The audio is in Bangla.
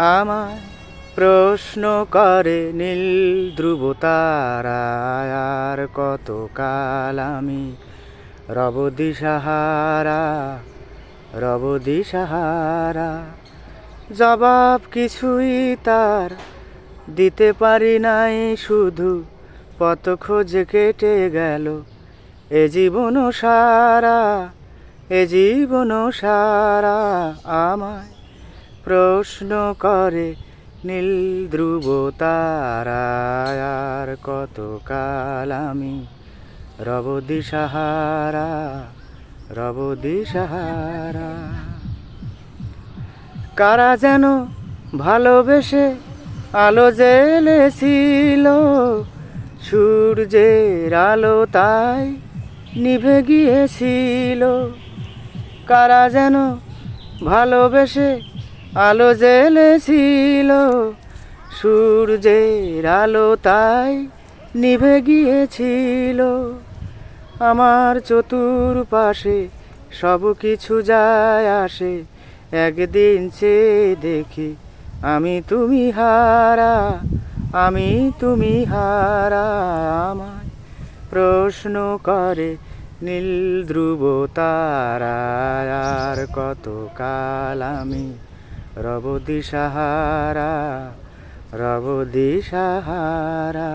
আমায় প্রশ্ন করে নীল ধ্রুব তারা, আর কতকাল আমি রব দিশাহারা, রব দিশাহারা। জবাব কিছুই তার দিতে পারি নাই, শুধু পথ খোঁজে কেটে গেল এ জীবন সারা, এ জীবন সারা। আমায় প্রশ্ন করে নীল ধ্রুব তারা, আর কতকাল আমি রব দিশাহারা, রব দিশাহারা। কারা যেন ভালোবেসে আলো জ্বেলেছিল, সূর্যের আলো তাই নিভে গিয়েছিল। কারা যেন ভালোবেসে আলো জ্বেলেছিল, সূর্যের আলো তাই নিভে গিয়েছিল। আমার চতুর্পাশে সব কিছু যায় আসে, একদিন চেয়ে দেখি আমি তুমি হারা, আমি তুমি হারা। আমায় প্রশ্ন করে নীল ধ্রুব তারা, আর কতকাল আমি রব দিশাহারা, রব দিশাহারা।